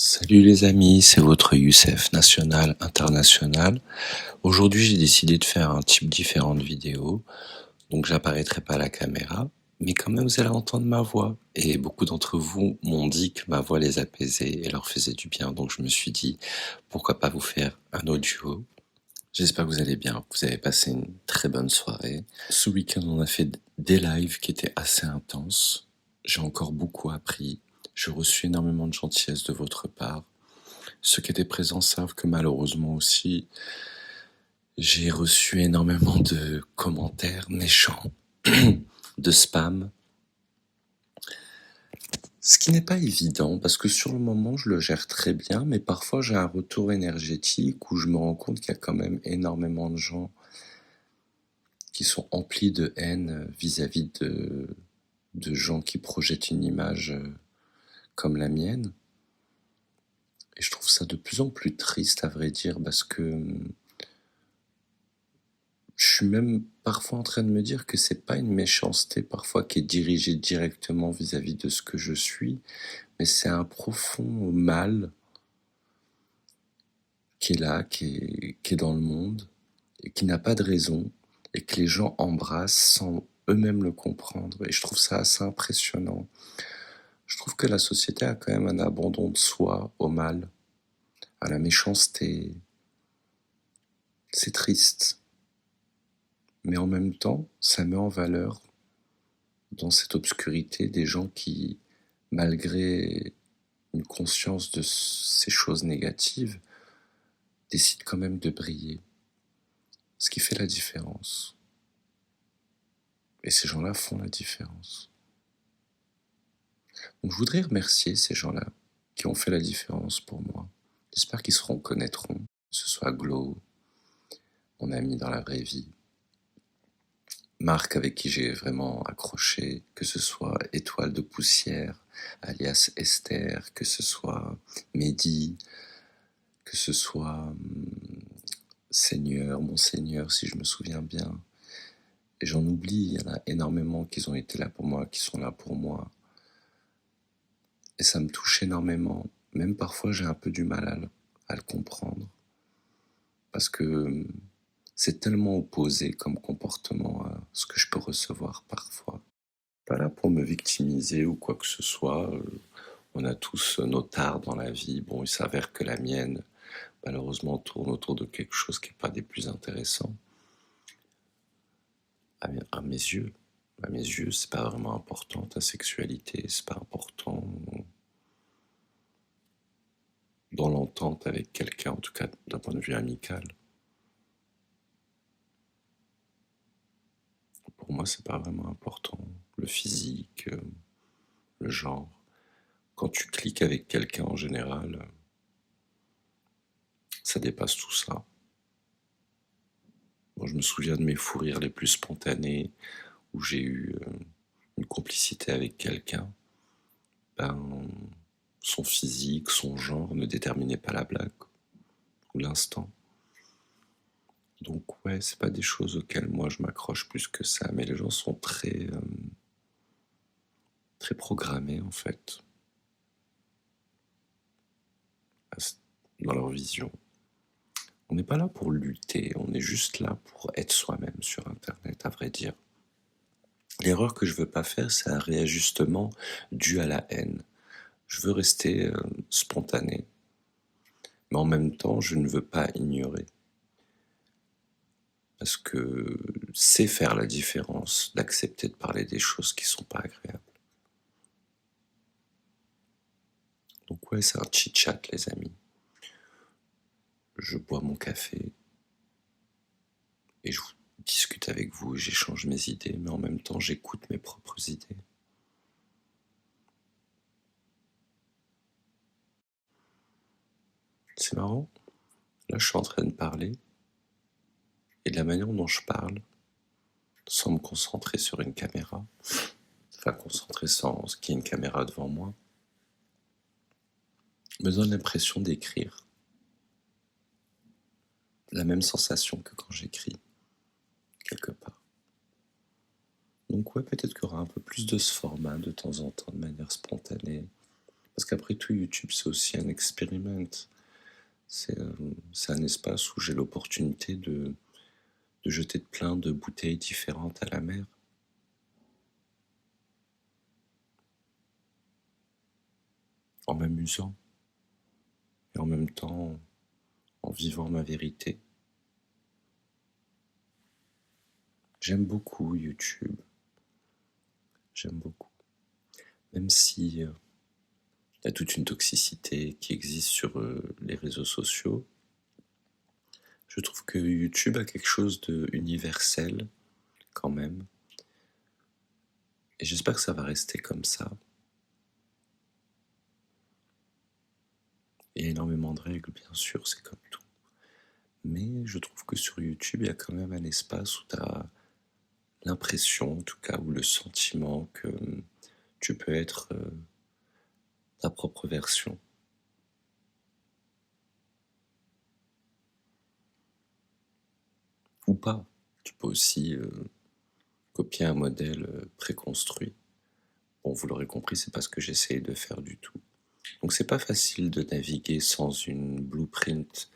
Salut les amis, c'est votre Youssef national international. Aujourd'hui, j'ai décidé de faire un type différent de vidéo, donc j'apparaîtrai pas à la caméra, mais quand même vous allez entendre ma voix. Et beaucoup d'entre vous m'ont dit que ma voix les apaisait et leur faisait du bien, donc je me suis dit pourquoi pas vous faire un audio. J'espère que vous allez bien, que vous avez passé une très bonne soirée. Ce week-end, on a fait des lives qui étaient assez intenses. J'ai encore beaucoup appris. J'ai reçu énormément de gentillesse de votre part. Ceux qui étaient présents savent que malheureusement aussi, j'ai reçu énormément de commentaires méchants, de spam, ce qui n'est pas évident parce que sur le moment, je le gère très bien, mais parfois j'ai un retour énergétique où je me rends compte qu'il y a quand même énormément de gens qui sont emplis de haine vis-à-vis de gens qui projettent une image comme la mienne. Et je trouve ça de plus en plus triste, à vrai dire, parce que je suis même parfois en train de me dire que c'est pas une méchanceté parfois qui est dirigée directement vis-à-vis de ce que je suis, mais c'est un profond mal qui est là, qui est dans le monde, et qui n'a pas de raison, et que les gens embrassent sans eux-mêmes le comprendre. Et je trouve ça assez impressionnant. Je trouve que la société a quand même un abandon de soi au mal, à la méchanceté. C'est triste. Mais en même temps, ça met en valeur, dans cette obscurité, des gens qui, malgré une conscience de ces choses négatives, décident quand même de briller. Ce qui fait la différence. Et ces gens-là font la différence. Donc je voudrais remercier ces gens-là qui ont fait la différence pour moi. J'espère qu'ils se reconnaîtront, que ce soit Glow, mon ami dans la vraie vie, Marc avec qui j'ai vraiment accroché, que ce soit Étoile de poussière, alias Esther, que ce soit Mehdi, que ce soit Seigneur, Monseigneur, si je me souviens bien. Et j'en oublie, il y en a énormément qui ont été là pour moi, qui sont là pour moi. Et ça me touche énormément. Même parfois, j'ai un peu du mal à le comprendre. Parce que c'est tellement opposé comme comportement à ce que je peux recevoir parfois. Pas là pour me victimiser ou quoi que ce soit. On a tous nos tares dans la vie. Bon, il s'avère que la mienne, malheureusement, tourne autour de quelque chose qui n'est pas des plus intéressants. À mes yeux. À mes yeux, c'est pas vraiment important ta sexualité, c'est pas important dans l'entente avec quelqu'un, en tout cas d'un point de vue amical. Pour moi, c'est pas vraiment important. Le physique, le genre. Quand tu cliques avec quelqu'un en général, ça dépasse tout ça. Moi, je me souviens de mes fous rires les plus spontanés où j'ai eu une complicité avec quelqu'un. Ben, son physique, son genre ne déterminait pas la blague ou l'instant. Donc ouais, c'est pas des choses auxquelles moi je m'accroche plus que ça, mais les gens sont très programmés en fait dans leur vision. On n'est pas là pour lutter, on est juste là pour être soi-même sur Internet, à vrai dire. L'erreur que je veux pas faire, c'est un réajustement dû à la haine. Je veux rester spontané, mais en même temps, je ne veux pas ignorer. Parce que c'est faire la différence d'accepter de parler des choses qui sont pas agréables. Donc ouais, c'est un chit-chat, les amis. Je bois mon café et je discute avec vous, j'échange mes idées, mais en même temps, j'écoute mes propres idées. C'est marrant. Là, je suis en train de parler et de la manière dont je parle, sans me concentrer sur une caméra, enfin concentrer sans qu'il y ait une caméra devant moi, me donne l'impression d'écrire. La même sensation que quand j'écris, quelque part. Donc ouais, peut-être qu'il y aura un peu plus de ce format de temps en temps, de manière spontanée. Parce qu'après tout, YouTube, c'est aussi un expériment. C'est un espace où j'ai l'opportunité de jeter plein de bouteilles différentes à la mer. En m'amusant et en même temps en vivant ma vérité. J'aime beaucoup YouTube, j'aime beaucoup. Même si il y a toute une toxicité qui existe sur les réseaux sociaux, je trouve que YouTube a quelque chose de universel quand même. Et j'espère que ça va rester comme ça. Il y a énormément de règles, bien sûr, c'est comme tout. Mais je trouve que sur YouTube, il y a quand même un espace où tu as l'impression, en tout cas, ou le sentiment que tu peux être ta propre version. Ou pas. Tu peux aussi copier un modèle préconstruit. Bon, vous l'aurez compris, c'est pas ce que j'essaye de faire du tout. Donc c'est pas facile de naviguer sans une blueprint,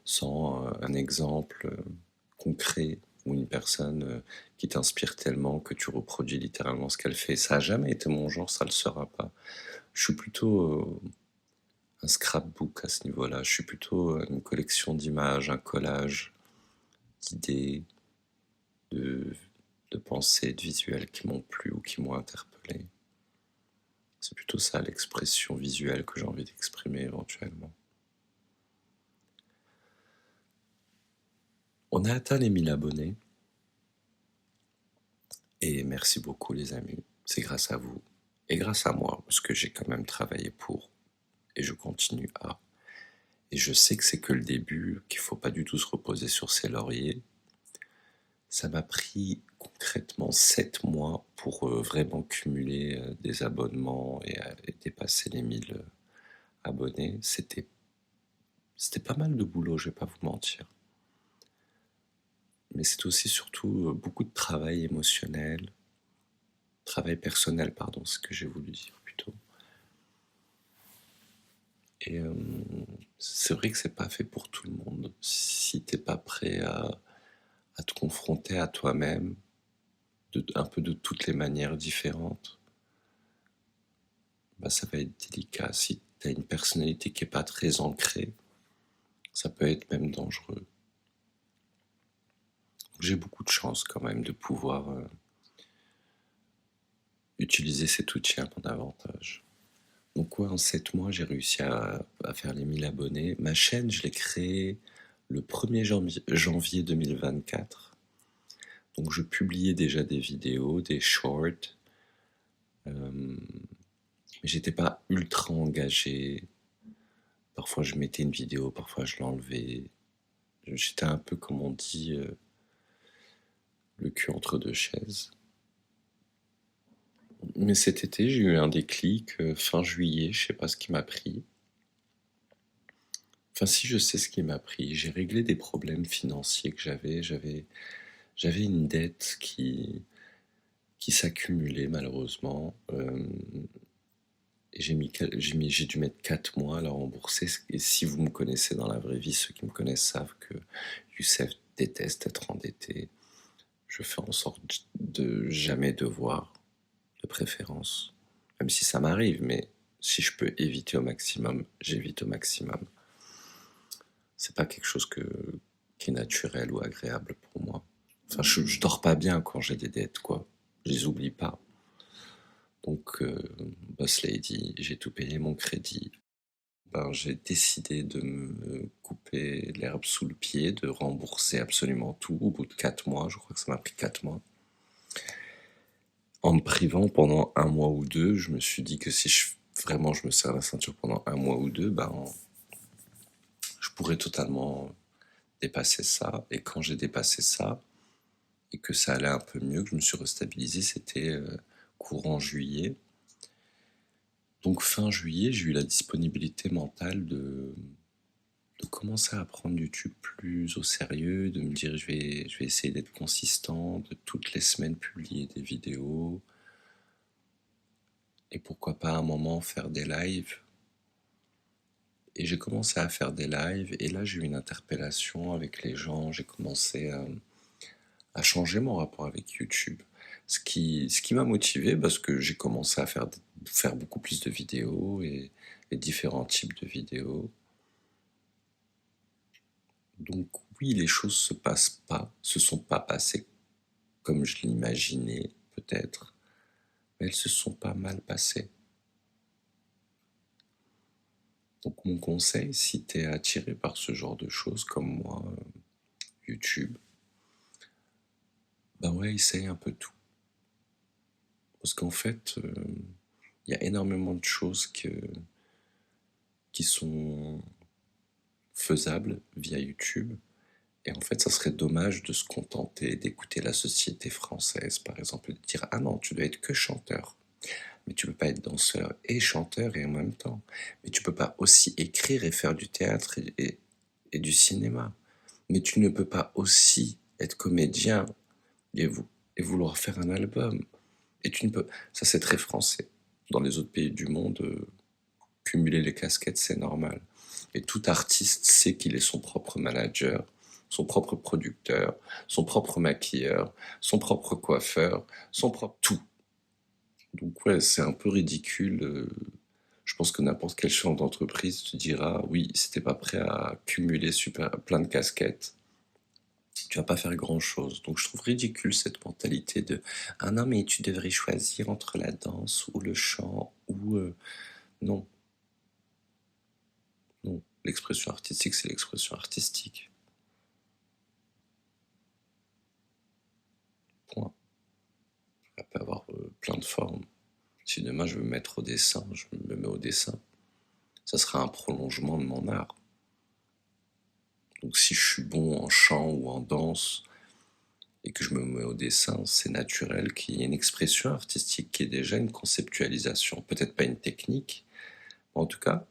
sans un exemple concret ou une personne qui t'inspire tellement que tu reproduis littéralement ce qu'elle fait. Ça a jamais été mon genre, ça le sera pas. Je suis plutôt un scrapbook à ce niveau-là. Je suis plutôt une collection d'images, un collage d'idées, de, de pensées, de visuels qui m'ont plu ou qui m'ont interpellé. C'est plutôt ça l'expression visuelle que j'ai envie d'exprimer éventuellement. On a atteint les 1000 abonnés. Et merci beaucoup les amis. C'est grâce à vous et grâce à moi, parce que j'ai quand même travaillé pour. Et je continue à. Et je sais que c'est que le début, qu'il ne faut pas du tout se reposer sur ses lauriers. Ça m'a pris concrètement 7 mois pour vraiment cumuler des abonnements et dépasser les 1000 abonnés. C'était pas mal de boulot, je vais pas vous mentir. Mais c'est aussi surtout beaucoup de travail émotionnel, travail personnel, pardon, c'est ce que j'ai voulu dire plutôt. Et c'est vrai que c'est pas fait pour tout le monde. Si t'es pas prêt à te confronter à toi-même, un peu de toutes les manières différentes, bah ça va être délicat. Si t'as une personnalité qui est pas très ancrée, ça peut être même dangereux. J'ai beaucoup de chance quand même de pouvoir utiliser cet outil à mon avantage. Donc ouais, en 7 mois, j'ai réussi à faire les 1000 abonnés. Ma chaîne, je l'ai créée le 1er janvier 2024. Donc je publiais déjà des vidéos, des shorts. Mais j'étais pas ultra engagé. Parfois je mettais une vidéo, parfois je l'enlevais. J'étais un peu, comme on dit, le cul entre deux chaises. Mais cet été, j'ai eu un déclic fin juillet, je sais pas ce qui m'a pris. Enfin si, je sais ce qui m'a pris. J'ai réglé des problèmes financiers que j'avais. J'avais une dette qui s'accumulait malheureusement. Et j'ai dû mettre 4 mois à la rembourser. Et si vous me connaissez dans la vraie vie, ceux qui me connaissent savent que Youssef déteste être endetté. Je fais en sorte de jamais devoir, de préférence. Même si ça m'arrive, mais si je peux éviter au maximum, j'évite au maximum. C'est pas quelque chose qui est naturel ou agréable pour moi. Enfin, je dors pas bien quand j'ai des dettes, quoi. Je les oublie pas. Donc, Boss Lady, j'ai tout payé mon crédit. Ben, j'ai décidé de me couper l'herbe sous le pied, de rembourser absolument tout au bout de 4 mois. Je crois que ça m'a pris 4 mois. En me privant pendant 1 mois ou 2, je me suis dit que si vraiment je me serre la ceinture pendant 1 mois ou 2, ben, je pourrais totalement dépasser ça. Et quand j'ai dépassé ça, et que ça allait un peu mieux, que je me suis restabilisé, c'était courant juillet. Donc fin juillet, j'ai eu la disponibilité mentale de commencer à prendre YouTube plus au sérieux, de me dire je vais essayer d'être consistant, de toutes les semaines publier des vidéos. et pourquoi pas à un moment faire des lives. Et j'ai commencé à faire des lives et là j'ai eu une interpellation avec les gens, j'ai commencé à changer mon rapport avec YouTube. Ce qui m'a motivé parce que j'ai commencé à faire beaucoup plus de vidéos et différents types de vidéos. Donc oui, les choses se sont pas passées comme je l'imaginais peut-être, mais elles se sont pas mal passées. Donc mon conseil, si t'es attiré par ce genre de choses comme moi, YouTube, bah ouais, essaye un peu tout. Parce qu'en fait, il y a énormément de choses qui sont faisables via YouTube. Et en fait, ça serait dommage de se contenter d'écouter la société française, par exemple, et de dire: ah non, tu dois être que chanteur. Mais tu peux pas être danseur et chanteur et en même temps. Mais tu peux pas aussi écrire et faire du théâtre et du cinéma. Mais tu ne peux pas aussi être comédien et, et vouloir faire un album. Et tu ne peux. Ça, c'est très français. Dans les autres pays du monde, cumuler les casquettes, c'est normal. Et tout artiste sait qu'il est son propre manager, son propre producteur, son propre maquilleur, son propre coiffeur, son propre tout. Donc ouais, c'est un peu ridicule. Je pense que n'importe quel chef d'entreprise te dira, oui, si t'es pas prêt à cumuler plein de casquettes, tu vas pas faire grand-chose. Donc je trouve ridicule cette mentalité de, ah non, mais tu devrais choisir entre la danse ou le chant ou non. Non, l'expression artistique, c'est l'expression artistique. Point. Elle peut avoir plein de formes. Si demain je veux me mettre au dessin, je me mets au dessin. Ça sera un prolongement de mon art. Donc si je suis bon en chant ou en danse et que je me mets au dessin, c'est naturel qu'il y ait une expression artistique qui est déjà une conceptualisation. Peut-être pas une technique, mais en tout cas,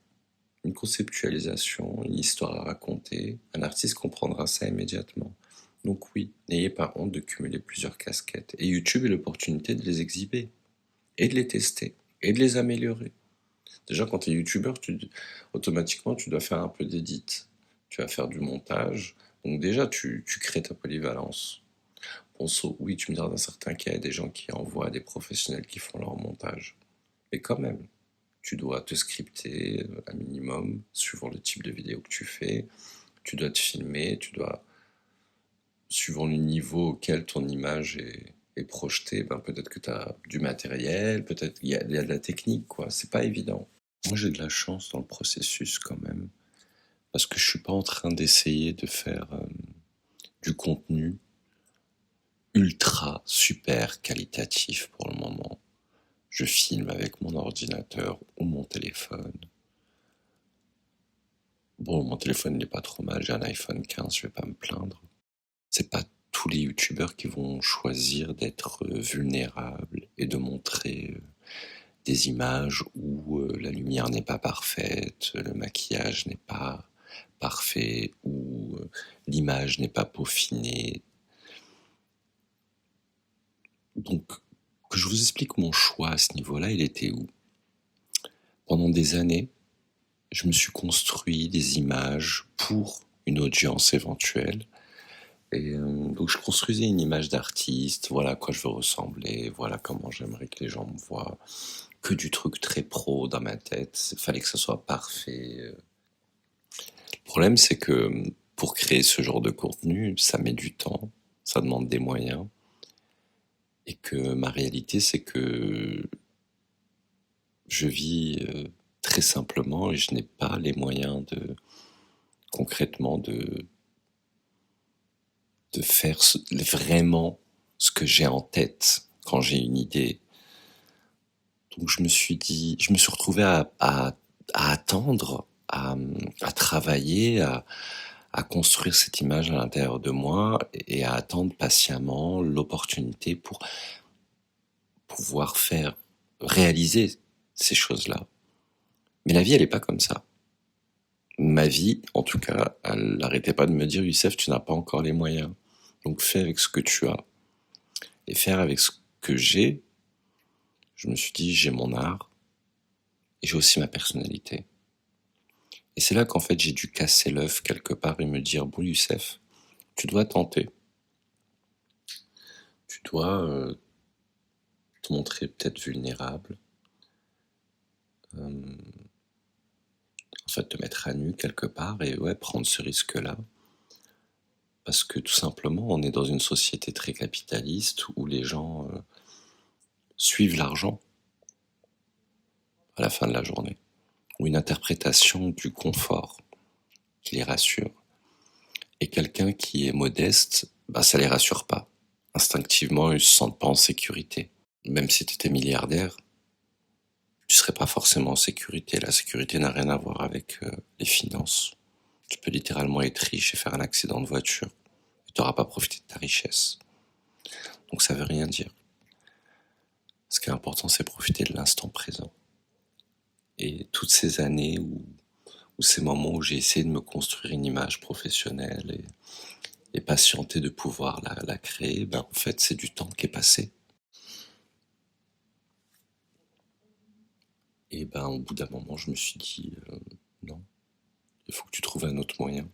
une conceptualisation, une histoire à raconter. Un artiste comprendra ça immédiatement. Donc oui, n'ayez pas honte de cumuler plusieurs casquettes. Et YouTube est l'opportunité de les exhiber, et de les tester, et de les améliorer. Déjà, quand tu es youtubeur, automatiquement, tu dois faire un peu d'édit. Tu vas faire du montage. Donc déjà, tu crées ta polyvalence. Bon, oui, tu me diras dans certains cas, il y a des gens qui envoient des professionnels qui font leur montage. Mais quand même, tu dois te scripter un minimum, suivant le type de vidéo que tu fais. Tu dois te filmer, suivant le niveau auquel ton image est projetée, ben peut-être que tu as du matériel, peut-être qu'il y a de la technique, quoi. C'est pas évident. Moi, j'ai de la chance dans le processus quand même, parce que je suis pas en train d'essayer de faire du contenu ultra super qualitatif pour le moment. Je filme avec mon ordinateur ou mon téléphone. Bon, mon téléphone n'est pas trop mal, j'ai un iPhone 15, je vais pas me plaindre. C'est pas tous les youtubeurs qui vont choisir d'être vulnérables et de montrer des images où la lumière n'est pas parfaite, le maquillage n'est pas parfait, où l'image n'est pas peaufinée. Donc, que je vous explique mon choix à ce niveau-là, il était où? Pendant des années, je me suis construit des images pour une audience éventuelle. Et donc je construisais une image d'artiste, voilà à quoi je veux ressembler, voilà comment j'aimerais que les gens me voient. Que du truc très pro dans ma tête, il fallait que ça soit parfait. Le problème, c'est que pour créer ce genre de contenu, ça met du temps, ça demande des moyens. Et que ma réalité, c'est que je vis très simplement et je n'ai pas les moyens concrètement de faire vraiment ce que j'ai en tête quand j'ai une idée. Donc je me suis retrouvé à attendre, à travailler, à construire cette image à l'intérieur de moi et à attendre patiemment l'opportunité pour pouvoir réaliser ces choses-là. Mais la vie, elle est pas comme ça. Ma vie, en tout cas, elle n'arrêtait pas de me dire, Youssef, tu n'as pas encore les moyens. Donc fais avec ce que tu as. Et faire avec ce que j'ai, je me suis dit, j'ai mon art, et j'ai aussi ma personnalité. Et c'est là qu'en fait j'ai dû casser l'œuf quelque part et me dire, bon Youssef, tu dois tenter. Tu dois te montrer peut-être vulnérable, euh, en fait te mettre à nu quelque part et ouais, prendre ce risque-là. Parce que tout simplement, on est dans une société très capitaliste où les gens suivent l'argent à la fin de la journée, ou une interprétation du confort qui les rassure. Et quelqu'un qui est modeste, bah, ça les rassure pas. Instinctivement, ils se sentent pas en sécurité. Même si tu étais milliardaire, tu serais pas forcément en sécurité. La sécurité n'a rien à voir avec les finances. Tu peux littéralement être riche et faire un accident de voiture. Tu n'auras pas profité de ta richesse. Donc ça veut rien dire. Ce qui est important, c'est profiter de l'instant présent. Et toutes ces années où ces moments où j'ai essayé de me construire une image professionnelle et patienter de pouvoir la créer, ben en fait c'est du temps qui est passé. Et ben au bout d'un moment je me suis dit non, il faut que tu trouves un autre moyen.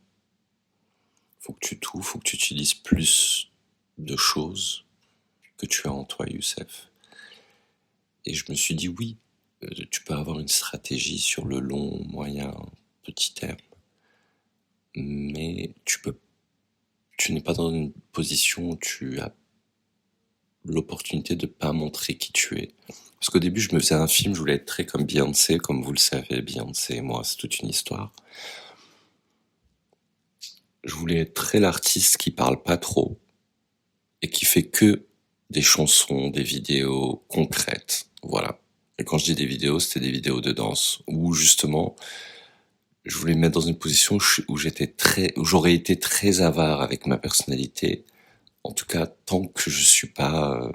Il faut que tu t'ouvres, il faut que tu utilises plus de choses que tu as en toi, Youssef. Et je me suis dit oui, tu peux avoir une stratégie sur le long, moyen, petit terme, mais tu n'es pas dans une position où tu as l'opportunité de pas montrer qui tu es. Parce qu'au début, je me faisais un film, je voulais être très comme Beyoncé, comme vous le savez, Beyoncé et moi, c'est toute une histoire. Je voulais être très l'artiste qui parle pas trop et qui fait que des chansons, des vidéos concrètes, voilà. Et quand je dis des vidéos, c'était des vidéos de danse où justement, je voulais me mettre dans une position où j'aurais été très avare avec ma personnalité. En tout cas, tant que je suis pas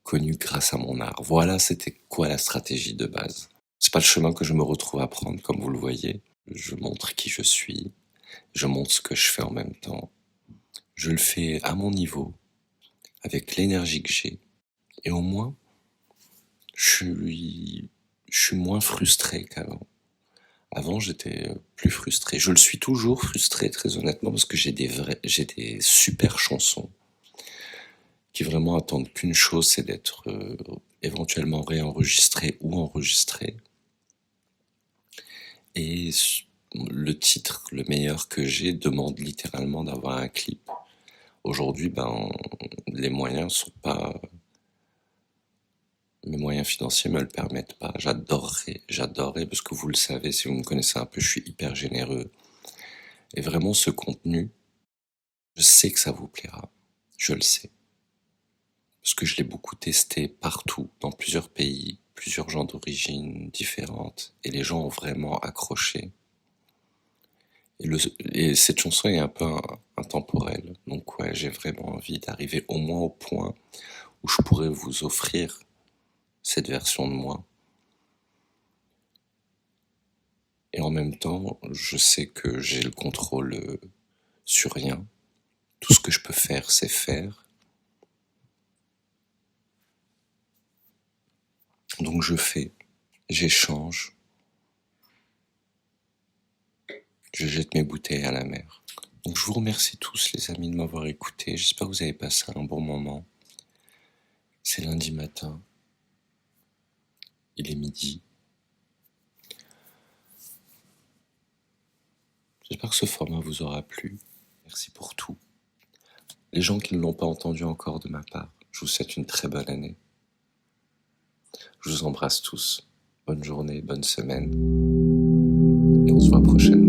connu grâce à mon art. Voilà, c'était quoi la stratégie de base. C'est pas le chemin que je me retrouve à prendre, comme vous le voyez. Je montre qui je suis, je montre ce que je fais en même temps. Je le fais à mon niveau, avec l'énergie que j'ai. Et au moins, je suis moins frustré qu'avant. Avant, j'étais plus frustré. Je le suis toujours frustré, très honnêtement, parce que j'ai des super chansons qui vraiment attendent qu'une chose, c'est d'être éventuellement réenregistré ou enregistré. Et le titre, le meilleur que j'ai, demande littéralement d'avoir un clip. Aujourd'hui, ben, les moyens sont pas, mes moyens financiers me le permettent pas. J'adorerais, parce que vous le savez, si vous me connaissez un peu, je suis hyper généreux. Et vraiment, ce contenu, je sais que ça vous plaira. Je le sais. Parce que je l'ai beaucoup testé partout, dans plusieurs pays, plusieurs gens d'origine différentes, et les gens ont vraiment accroché. Et cette chanson est un peu intemporelle, donc ouais, j'ai vraiment envie d'arriver au moins au point où je pourrais vous offrir cette version de moi. Et en même temps, je sais que j'ai le contrôle sur rien. Tout ce que je peux faire, c'est faire. Donc je fais, j'échange, je jette mes bouteilles à la mer. Donc je vous remercie tous les amis de m'avoir écouté. J'espère que vous avez passé un bon moment. C'est lundi matin. Il est midi. J'espère que ce format vous aura plu. Merci pour tout. Les gens qui ne l'ont pas entendu encore de ma part, je vous souhaite une très bonne année. Je vous embrasse tous. Bonne journée, bonne semaine. Et on se voit prochainement.